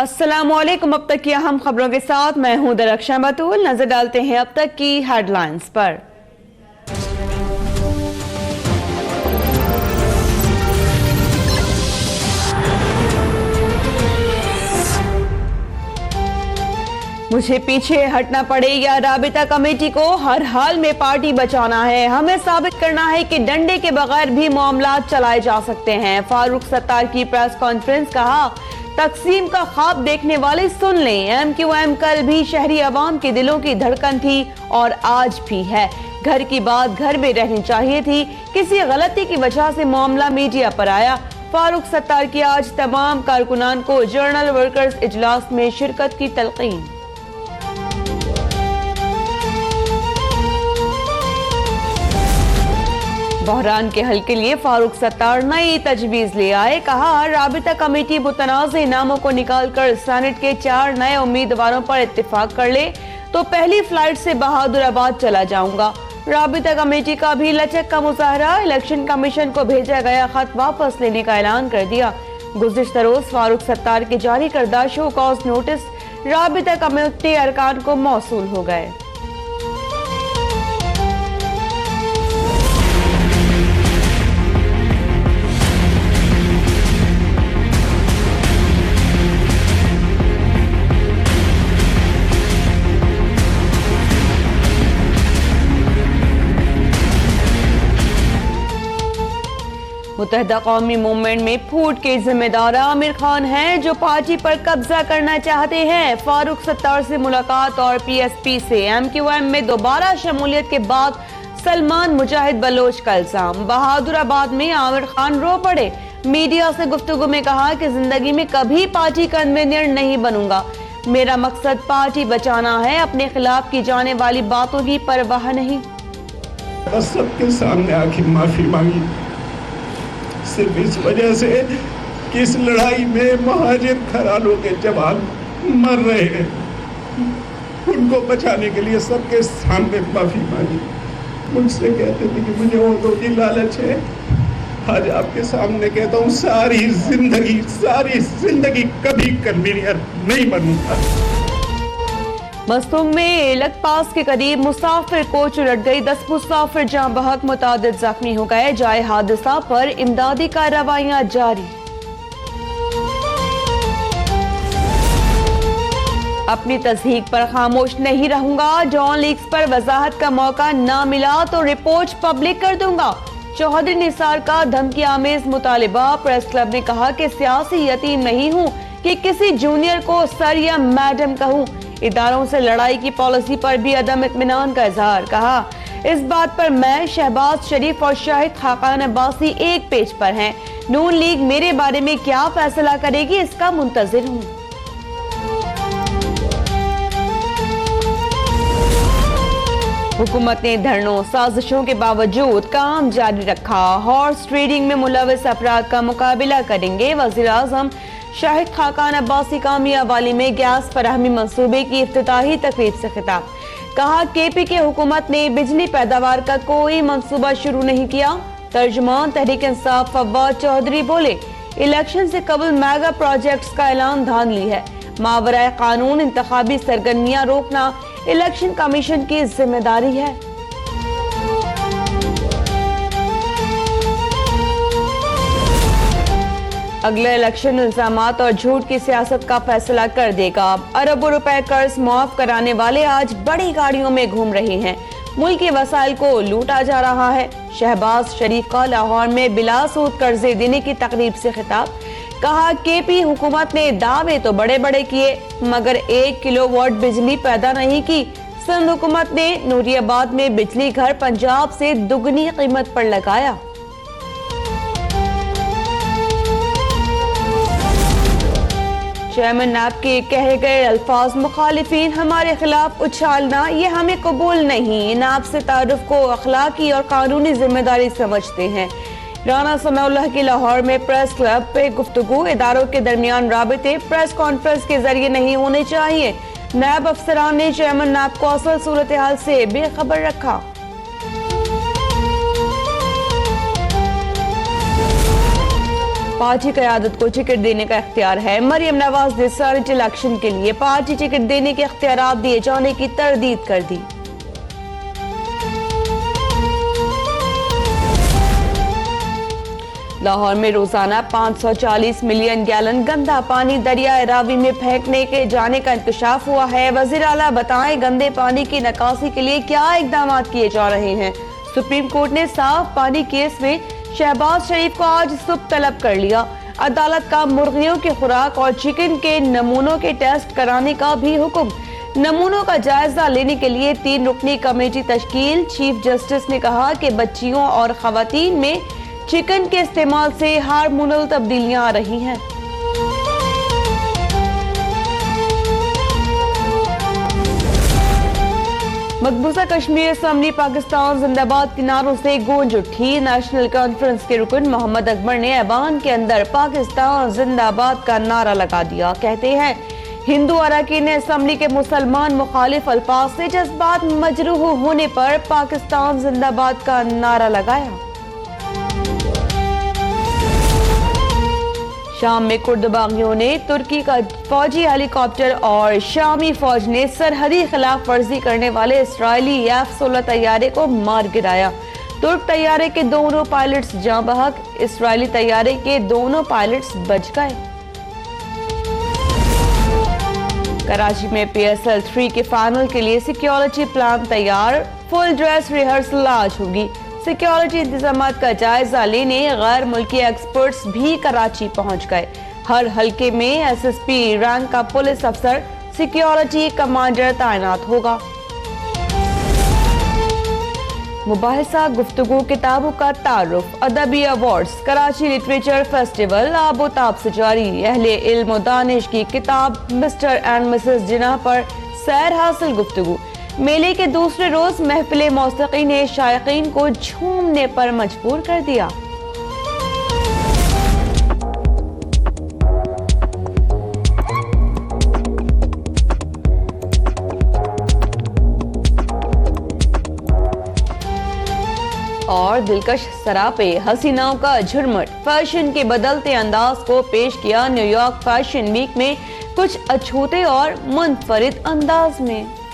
अस्सलामुअलैकुम। अब तक की अहम खबरों के साथ मैं हूं दरख्शां बतूल। नजर डालते हैं अब तक की हेडलाइंस पर। मुझे पीछे हटना पड़े या राबिता कमेटी को हर हाल में पार्टी बचाना है। हमें साबित करना है कि डंडे के बगैर भी मामला चलाए जा सकते हैं। फारूक सत्तार की प्रेस कॉन्फ्रेंस। कहा, तकसीम का ख्वाब देखने वाले सुन लें। MQM कल भी शहरी अवाम के दिलों की धड़कन थी और आज भी है। घर की बात घर में रहनी चाहिए थी। किसी गलती की वजह से मामला मीडिया पर आया। फारूक सत्तार की आज तमाम कारकुनान को जर्नल वर्कर्स इजलास में शिरकत की तलकीन। बहरान के हल के लिए फारूक सत्तार नई तजवीज ले आए। कहा, राबिता कमेटी मुतनाज़े नामों को निकालकर सेनेट के 4 नए उम्मीदवारों पर इत्तेफाक कर ले तो पहली फ्लाइट से बहादुराबाद चला जाऊंगा। राबिता कमेटी का भी लचक का मुजाहरा। इलेक्शन कमीशन को भेजा गया खत वापस लेने का ऐलान कर दिया। गुज़िश्ता रोज फारूक सत्तार के जारी करदा शो कॉज नोटिस राबिता कमेटी अरकान को मौसूल हो गए। मुत्तहदा कौमी मूवमेंट में फूट के जिम्मेदार आमिर खान हैं, जो पार्टी पर कब्जा करना चाहते हैं। फारूक सत्तार से मुलाकात और PSP से MQM में दोबारा शमूलियत के बाद सलमान मुजाहिद बलोच का इल्जाम। बहादुराबाद में आमिर खान रो पड़े। मीडिया से गुफ्तगू में कहा कि जिंदगी में कभी पार्टी कन्वीनर नहीं बनूंगा। मेरा मकसद पार्टी बचाना है, अपने खिलाफ की जाने वाली बातों की परवाह नहीं। बस सबके सामने आखिर माफी मांगी, सिर्फ इस वजह से कि इस लड़ाई में महाजिर घरानों के जवान मर रहे हैं। उनको बचाने के लिए सबके सामने माफी मांगी। मुझसे कहते थे कि मुझे औरतों की लालच है। आज आपके सामने कहता हूँ, सारी जिंदगी कभी कन्वीनर नहीं बनूंगा। मस्तूम में लखपास के करीब मुसाफिर कोच उलट गई। 10 मुसाफिर जाँ बहक, मुतादिद जख्मी हो गए। जाए हादसा पर इमदादी कार्रवाइयां जारी। अपनी तस्दीक पर खामोश नहीं रहूंगा। जॉन लीक्स पर वजाहत का मौका ना मिला तो रिपोर्ट पब्लिक कर दूंगा। चौधरी निसार का धमकी आमेज मुतालिबा। प्रेस क्लब ने कहा कि सियासी यतीम नहीं हूं कि किसी जूनियर को सर या मैडम कहूं। इदारों से लड़ाई की पॉलिसी पर भी अदम इत्मीनान का इजहार। कहा, इस बात पर मैं, शहबाज शरीफ और शाहिद खाकान अब्बासी एक पेज पर हैं। नून लीग मेरे बारे में क्या फैसला करेगी, इसका मुंतजिर हूं। हुकूमत ने धरनों साजिशों के बावजूद काम जारी रखा। हॉर्स ट्रेडिंग में मुलविस अफराद का मुकाबला करेंगे। वज़ीर आज़म शाहिद खाकान अब्बासी का मियांवाली में गैस फराहमी मंसूबे की इफ्तिताही तकरीब से खिताब। कहा, KP की हुकूमत ने बिजली पैदावार का कोई मंसूबा शुरू नहीं किया। तर्जुमान तहरीक इंसाफ फवाद चौधरी बोले, इलेक्शन से कबल मेगा प्रोजेक्ट्स का ऐलान धांधली है। मावराए कानून इंतखाबी सरगर्मियां रोकना इलेक्शन कमीशन की जिम्मेदारी है। अगले इलेक्शन इल्जामात और झूठ की सियासत का फैसला कर देगा। अरबों रुपए कर्ज माफ कराने वाले आज बड़ी गाड़ियों में घूम रहे हैं। मुल्क के वसाइल को लूटा जा रहा है। शहबाज शरीफ का लाहौर में बिला सूद कर्जे देने की तकरीब से खिताब। कहा, KP हुकूमत ने दावे तो बड़े बड़े किए मगर 1 किलोवाट बिजली पैदा नहीं की। सिंध हुकूमत ने नूरियाबाद में बिजली घर पंजाब से दुगनी कीमत पर लगाया। चेयरमैन नैब के कहे गए अल्फाज मुखालिफिन हमारे खिलाफ उछालना, ये हमें कबूल नहीं। नैब से तारुफ को अखलाकी और कानूनी जिम्मेदारी समझते हैं। राना सनाउल्लाह की लाहौर में प्रेस क्लब पे गुफ्तगू। इदारों के दरमियान राबिते प्रेस कॉन्फ्रेंस के जरिए नहीं होने चाहिए। नैब अफसरान ने चेयरमैन नैब को असल सूरत हाल से बेखबर रखा। पार्टी क़यादत को टिकट देने का इख्तियार है। मरियम नवाज ने सेनेट इलेक्शन के लिए पार्टी टिकट देने के इख्तियारात दिए जाने की तरदीद कर दी। लाहौर में रोजाना 540 मिलियन गैलन गंदा पानी दरियाए रावी में फेंकने के जाने का इंकशाफ हुआ है। वज़ीर आला बताएं गंदे पानी की निकासी के लिए क्या इकदाम किए जा रहे हैं। सुप्रीम कोर्ट ने साफ पानी केस में शहबाज शरीफ को आज सुबह तलब कर लिया। अदालत का मुर्गियों की खुराक और चिकन के नमूनों के टेस्ट कराने का भी हुक्म। नमूनों का जायजा लेने के लिए 3 रुकनी कमेटी तश्कील। चीफ जस्टिस ने कहा कि बच्चियों और खवातीन में चिकन के इस्तेमाल से हार्मोनल तब्दीलियां आ रही हैं। मकबूजा कश्मीर असम्बली पाकिस्तान जिंदाबाद के नारों से गूंज उठी। नेशनल कॉन्फ्रेंस के रुकन मोहम्मद अकबर ने ऐवान के अंदर पाकिस्तान जिंदाबाद का नारा लगा दिया। कहते हैं हिंदू अरकान असम्बली के मुसलमान मुखालिफ अल्फाज से जज्बात मजरूह होने पर पाकिस्तान जिंदाबाद का नारा लगाया। शाम में कुर्द बागियों ने तुर्की का फौजी हेलीकॉप्टर और शामी फौज ने सरहदी खिलाफ वर्जी करने वाले इस्राएली F-16 तैयारे को मार गिराया। तुर्क तैयारे के दोनों पायलट्स जाँ बहक, इस्राएली तैयारे के दोनों पायलट्स बच गए। कराची में PSL 3 के फाइनल के लिए सिक्योरिटी प्लान तैयार। फुल ड्रेस रिहर्सल आज होगी। सिक्योरिटी इंतजामात का जायजा लेने गैर मुल्की एक्सपर्ट्स भी कराची पहुंच गए। हर हलके में SSP रैंक का पुलिस अफसर सिक्योरिटी कमांडर तैनात होगा। मुबाहिसा गुफ्तगू किताबों का तारुफ। अदबी अवार्ड्स कराची लिटरेचर फेस्टिवल आबोताब से जारी। अहले इल्म दानिश की किताब मिस्टर एंड मिसेस जिन्ना पर सैर हासिल गुफ्तगू। मेले के दूसरे रोज महफिल मौसीकी ने शायकीन को झूमने पर मजबूर कर दिया। और दिलकश सरापे हसीनाओं का झुरमुट। फैशन के बदलते अंदाज को पेश किया न्यूयॉर्क फैशन वीक में कुछ अछूते और मुनफरिद अंदाज में।